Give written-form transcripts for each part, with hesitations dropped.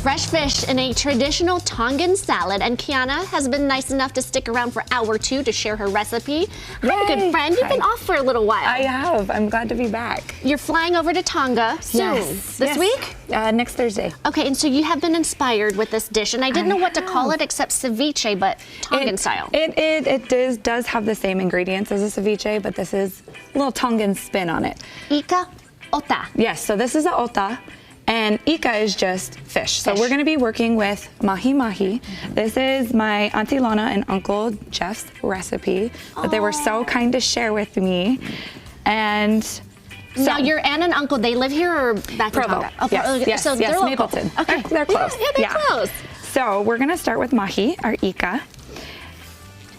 fresh fish in a traditional Tongan salad, and Kiana has been nice enough to stick around for hour 2 to share her recipe. Hi, good friend. You've been off for a little while. I have. I'm glad to be back. You're flying over to Tonga soon. This week? Next Thursday. Okay, and so you have been inspired with this dish, and I didn't know what to call it except ceviche, but Tongan style. It does have the same ingredients as a ceviche, but this is a little Tongan spin on it. Ika Ota. Yes, so this is a ota. And Ika is just fish. So we're gonna be working with mahi mahi. This is my Auntie Lana and Uncle Jeff's recipe that they were so kind to share with me. And so, now your aunt and uncle, they live here or back in Tonga? Oh, yes, so they're local. Mapleton. Okay. They're close. Yeah, they're close. So we're gonna start with mahi, our Ika.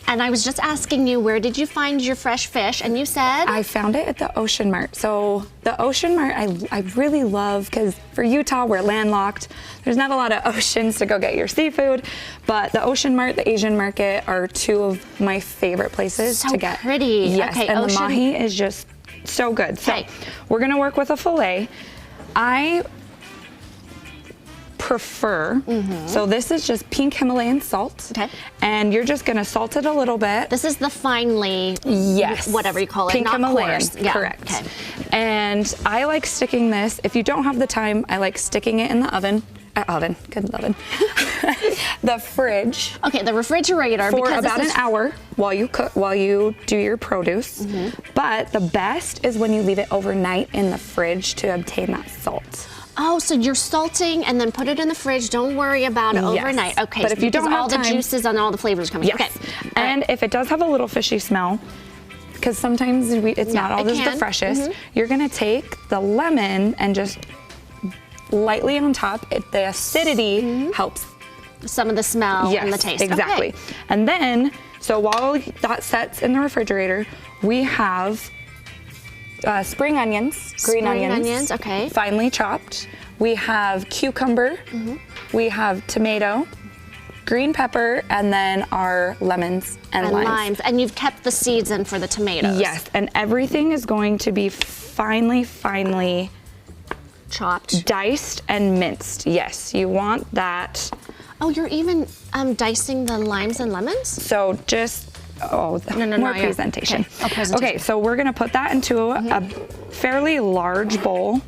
And I was just asking you, where did you find your fresh fish? And you said? I found it at the Ocean Mart. So the Ocean Mart I really love, because for Utah, we're landlocked. There's not a lot of oceans to go get your seafood, but the Ocean Mart, the Asian market are two of my favorite places to get. So pretty. Yes, okay, and the mahi is just so good. So we're gonna work with a fillet. I prefer, so this is just pink Himalayan salt, and you're just gonna salt it a little bit. This is the finely, whatever you call it, pink not Himalayan, coarse. Yeah. Correct. Okay. And I like sticking this, if you don't have the time, I like sticking it in the oven, the fridge. Okay, the refrigerator. For about an hour while you cook, while you do your produce. But the best is when you leave it overnight in the fridge to obtain that salt. Oh, so you're salting and then put it in the fridge. Don't worry about it overnight. Okay, but if you don't have all the juices and all the flavors coming. Yes. Okay. And if it does have a little fishy smell, because sometimes it's not always the freshest, you're gonna take the lemon and just lightly on top. The acidity helps some of the smell and the taste. Exactly. Okay. And then, so while that sets in the refrigerator, we have spring onions, green onions, finely chopped. We have cucumber, we have tomato, green pepper, and then our lemons and limes. And you've kept the seeds in for the tomatoes. Yes, and everything is going to be finely chopped, diced, and minced. Yes, you want that. Oh, you're even dicing the limes and lemons? So just more presentation. Okay. Oh, presentation. Okay, so we're gonna put that into a fairly large bowl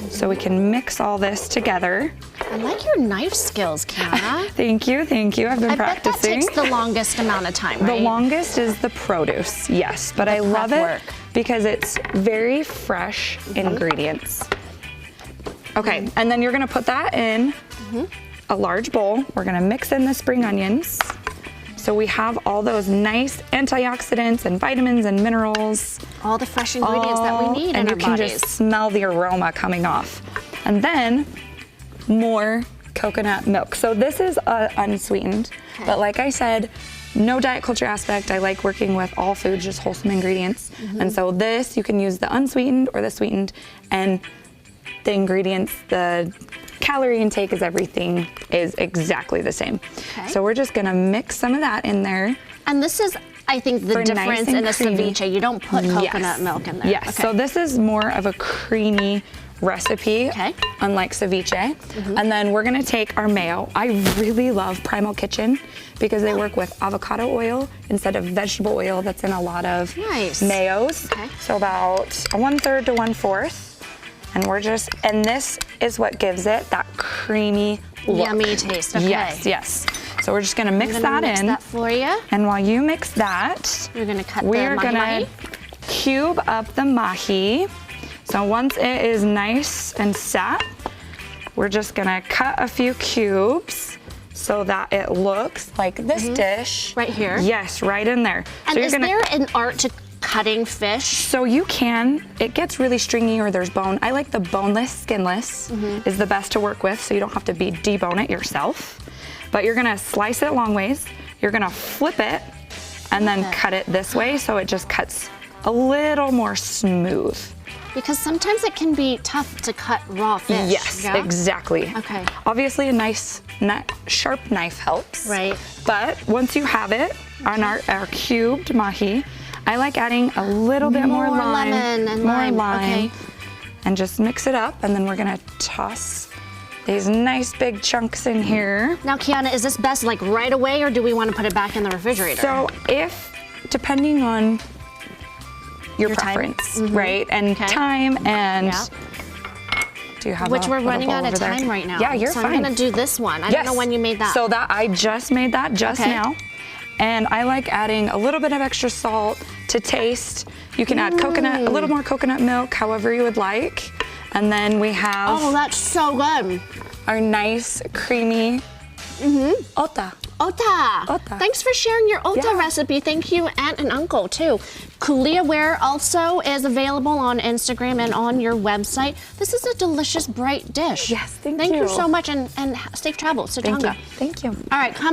so we can mix all this together. I like your knife skills, Kiana. Thank you. I've been practicing. Bet that takes the longest amount of time, right? The longest is the produce, yes, but I love it because it's very fresh ingredients. Okay, and then you're gonna put that in a large bowl. We're gonna mix in the spring onions. So we have all those nice antioxidants and vitamins and minerals. All the fresh ingredients that we need in our bodies. And you can just smell the aroma coming off. And then more coconut milk. So this is unsweetened, but like I said, no diet culture aspect. I like working with all foods, just wholesome ingredients. And so this, you can use the unsweetened or the sweetened, and the ingredients, the calorie intake is everything is exactly the same. So we're just gonna mix some of that in there. And this is, I think, the difference in a ceviche. You don't put coconut milk in there. Yes, so this is more of a creamy recipe, unlike ceviche. And then we're gonna take our mayo. I really love Primal Kitchen because they work with avocado oil instead of vegetable oil that's in a lot of mayos. So about 1/3 to 1/4. And and this is what gives it that creamy look. Yummy taste, Yes. So we're just gonna mix that in. That for you. And while you mix that, you're gonna cut we're gonna cube up the mahi. So once it is nice and set, we're just gonna cut a few cubes so that it looks like this dish. Right here? Yes, right in there. And so is there an art to cutting fish? So you can, it gets really stringy or there's bone. I like the boneless, skinless is the best to work with, so you don't have to debone it yourself. But you're gonna slice it long ways, you're gonna flip it, and then cut it this way so it just cuts a little more smooth. Because sometimes it can be tough to cut raw fish. Yes, exactly. Okay. Obviously a nice sharp knife helps. Right. But once you have it on our cubed mahi, I like adding a little bit more lime, lemon and lime. and just mix it up, and then we're gonna toss these nice big chunks in here. Now, Kiana, is this best like right away, or do we want to put it back in the refrigerator? So depending on your preference, right? And time and do you have Which we're running out of time right now. Yeah, you're fine. fine. So I'm gonna do this one. I don't know when you made that. So I just made that just now. And I like adding a little bit of extra salt to taste. You can add coconut, a little more coconut milk, however you would like. And then we have that's so good. our nice creamy Ota. Ota. Thanks for sharing your Ota recipe. Thank you, Aunt and Uncle, too. Kulia Ware also is available on Instagram and on your website. This is a delicious, bright dish. Yes, thank you. Thank you so much, and safe travels to Tonga. Thank you. All right, come